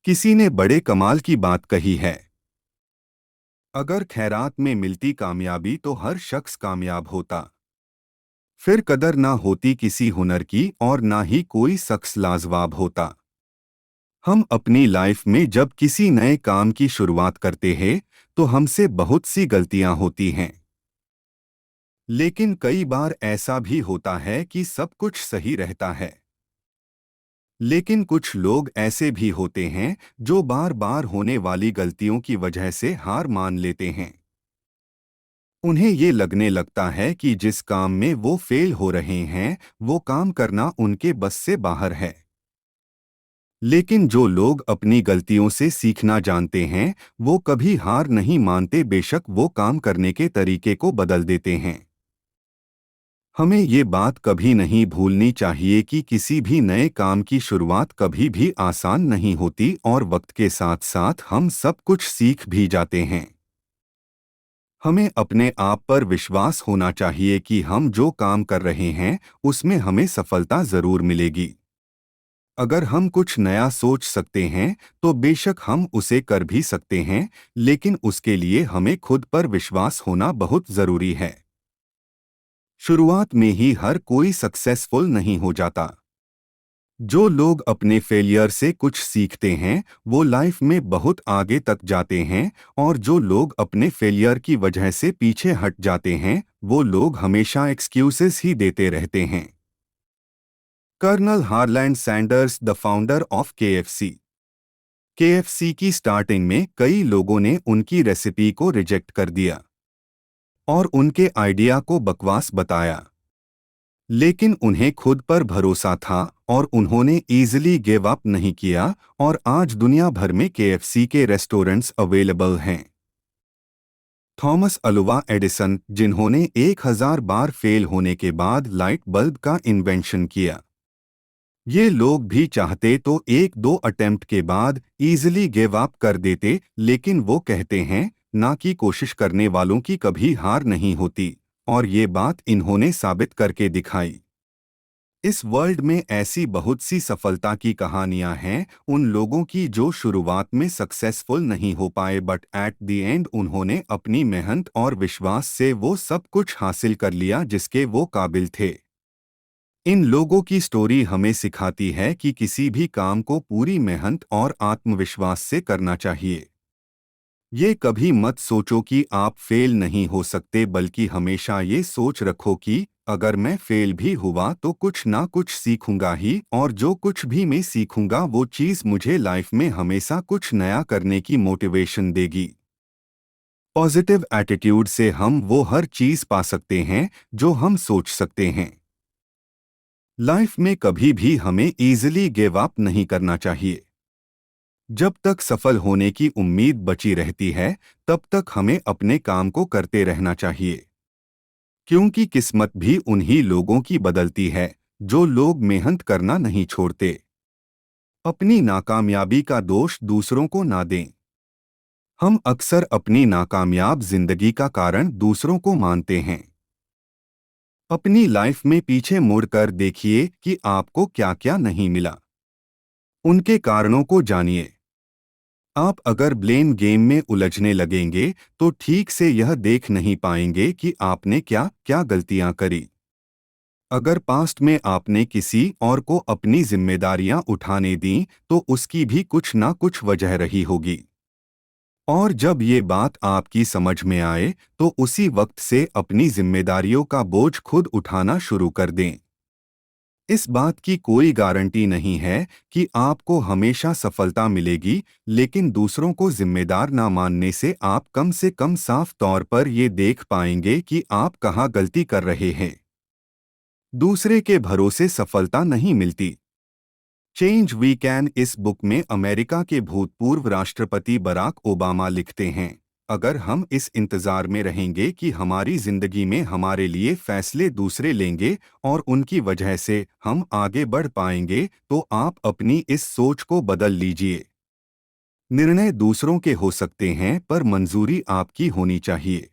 किसी ने बड़े कमाल की बात कही है। अगर खैरात में मिलती कामयाबी तो हर शख्स कामयाब होता। फिर कदर ना होती किसी हुनर की और ना ही कोई शख्स लाजवाब होता। हम अपनी लाइफ में जब किसी नए काम की शुरुआत करते हैं तो हमसे बहुत सी गलतियां होती हैं। लेकिन कई बार ऐसा भी होता है कि सब कुछ सही रहता है। लेकिन कुछ लोग ऐसे भी होते हैं जो बार बार होने वाली गलतियों की वजह से हार मान लेते हैं। उन्हें ये लगने लगता है कि जिस काम में वो फेल हो रहे हैं वो काम करना उनके बस से बाहर है। लेकिन जो लोग अपनी गलतियों से सीखना जानते हैं वो कभी हार नहीं मानते, बेशक वो काम करने के तरीके को बदल देते हैं। हमें ये बात कभी नहीं भूलनी चाहिए कि किसी भी नए काम की शुरुआत कभी भी आसान नहीं होती और वक्त के साथ साथ हम सब कुछ सीख भी जाते हैं। हमें अपने आप पर विश्वास होना चाहिए कि हम जो काम कर रहे हैं उसमें हमें सफलता जरूर मिलेगी। अगर हम कुछ नया सोच सकते हैं तो बेशक हम उसे कर भी सकते हैं, लेकिन उसके लिए हमें खुद पर विश्वास होना बहुत जरूरी है। शुरुआत में ही हर कोई सक्सेसफुल नहीं हो जाता। जो लोग अपने फेलियर से कुछ सीखते हैं वो लाइफ में बहुत आगे तक जाते हैं, और जो लोग अपने फेलियर की वजह से पीछे हट जाते हैं वो लोग हमेशा एक्सक्यूजेस ही देते रहते हैं। Colonel Harland Sanders, the founder of KFC की स्टार्टिंग में कई लोगों ने उनकी रेसिपी को रिजेक्ट कर दिया और उनके आइडिया को बकवास बताया। लेकिन उन्हें खुद पर भरोसा था और उन्होंने इजीली गिव अप नहीं किया, और आज दुनिया भर में केएफसी के रेस्टोरेंट्स अवेलेबल हैं। थॉमस अल्वा एडिसन, जिन्होंने 1000 बार फेल होने के बाद लाइट बल्ब का इन्वेंशन किया, ये लोग भी चाहते तो एक दो अटेम्प्ट के बाद इजीली गिव अप कर देते, लेकिन वो कहते हैं ना कि कोशिश करने वालों की कभी हार नहीं होती, और ये बात इन्होंने साबित करके दिखाई। इस वर्ल्ड में ऐसी बहुत सी सफलता की कहानियां हैं उन लोगों की जो शुरुआत में सक्सेसफुल नहीं हो पाए, बट एट द एंड उन्होंने अपनी मेहनत और विश्वास से वो सब कुछ हासिल कर लिया जिसके वो काबिल थे। इन लोगों की स्टोरी हमें सिखाती है कि किसी भी काम को पूरी मेहनत और आत्मविश्वास से करना चाहिए। ये कभी मत सोचो कि आप फेल नहीं हो सकते, बल्कि हमेशा ये सोच रखो कि अगर मैं फेल भी हुआ तो कुछ ना कुछ सीखूंगा ही, और जो कुछ भी मैं सीखूंगा वो चीज़ मुझे लाइफ में हमेशा कुछ नया करने की मोटिवेशन देगी। पॉजिटिव एटीट्यूड से हम वो हर चीज़ पा सकते हैं जो हम सोच सकते हैं। लाइफ में कभी भी हमें इजीली गिव अप नहीं करना चाहिए। जब तक सफल होने की उम्मीद बची रहती है तब तक हमें अपने काम को करते रहना चाहिए, क्योंकि किस्मत भी उन्हीं लोगों की बदलती है जो लोग मेहनत करना नहीं छोड़ते। अपनी नाकामयाबी का दोष दूसरों को ना दें। हम अक्सर अपनी नाकामयाब जिंदगी का कारण दूसरों को मानते हैं। अपनी लाइफ में पीछे मुड़कर देखिए कि आपको क्या क्या नहीं मिला। उनके कारणों को जानिए। आप अगर ब्लेम गेम में उलझने लगेंगे तो ठीक से यह देख नहीं पाएंगे कि आपने क्या क्या गलतियां करी। अगर पास्ट में आपने किसी और को अपनी जिम्मेदारियां उठाने दी तो उसकी भी कुछ ना कुछ वजह रही होगी। और जब ये बात आपकी समझ में आए तो उसी वक्त से अपनी जिम्मेदारियों का बोझ खुद उठाना शुरू कर दें। इस बात की कोई गारंटी नहीं है कि आपको हमेशा सफलता मिलेगी, लेकिन दूसरों को जिम्मेदार ना मानने से आप कम से कम साफ तौर पर ये देख पाएंगे कि आप कहाँ गलती कर रहे हैं। दूसरे के भरोसे सफलता नहीं मिलती। चेंज वी कैन इस बुक में अमेरिका के भूतपूर्व राष्ट्रपति बराक ओबामा लिखते हैं, अगर हम इस इंतजार में रहेंगे कि हमारी जिंदगी में हमारे लिए फैसले दूसरे लेंगे और उनकी वजह से हम आगे बढ़ पाएंगे, तो आप अपनी इस सोच को बदल लीजिए। निर्णय दूसरों के हो सकते हैं पर मंजूरी आपकी होनी चाहिए।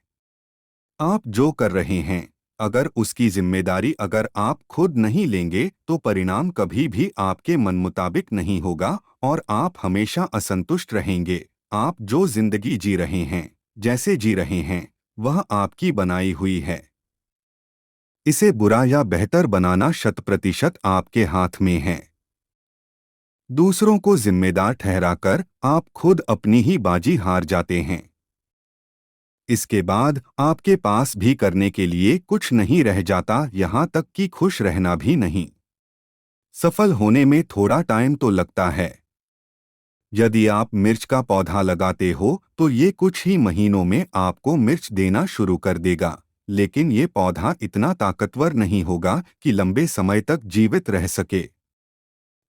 आप जो कर रहे हैं अगर उसकी जिम्मेदारी अगर आप खुद नहीं लेंगे तो परिणाम कभी भी आपके मन मुताबिक नहीं होगा और आप हमेशा असंतुष्ट रहेंगे। आप जो जिंदगी जी रहे हैं, जैसे जी रहे हैं, वह आपकी बनाई हुई है। इसे बुरा या बेहतर बनाना 100% आपके हाथ में है। दूसरों को जिम्मेदार ठहराकर आप खुद अपनी ही बाजी हार जाते हैं। इसके बाद आपके पास भी करने के लिए कुछ नहीं रह जाता, यहाँ तक कि खुश रहना भी नहीं। सफल होने में थोड़ा टाइम तो लगता है। यदि आप मिर्च का पौधा लगाते हो तो ये कुछ ही महीनों में आपको मिर्च देना शुरू कर देगा, लेकिन ये पौधा इतना ताकतवर नहीं होगा कि लंबे समय तक जीवित रह सके।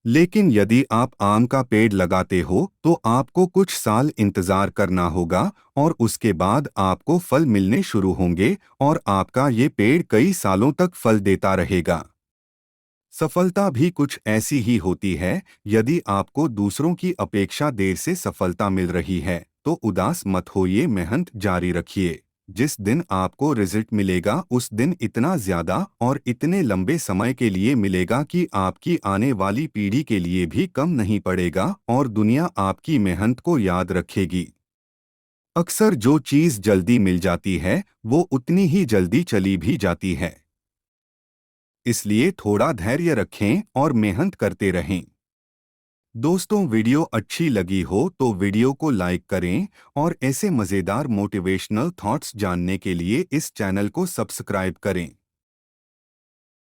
लेकिन यदि आप आम का पेड़ लगाते हो तो आपको कुछ साल इंतजार करना होगा और उसके बाद आपको फल मिलने शुरू होंगे और आपका ये पेड़ कई सालों तक फल देता रहेगा। सफलता भी कुछ ऐसी ही होती है। यदि आपको दूसरों की अपेक्षा देर से सफलता मिल रही है तो उदास मत होइए, मेहनत जारी रखिए। जिस दिन आपको रिजल्ट मिलेगा उस दिन इतना ज्यादा और इतने लंबे समय के लिए मिलेगा कि आपकी आने वाली पीढ़ी के लिए भी कम नहीं पड़ेगा और दुनिया आपकी मेहनत को याद रखेगी। अक्सर जो चीज जल्दी मिल जाती है वो उतनी ही जल्दी चली भी जाती है। इसलिए थोड़ा धैर्य रखें और मेहनत करते रहें। दोस्तों, वीडियो अच्छी लगी हो तो वीडियो को लाइक करें और ऐसे मज़ेदार मोटिवेशनल थॉट्स जानने के लिए इस चैनल को सब्सक्राइब करें।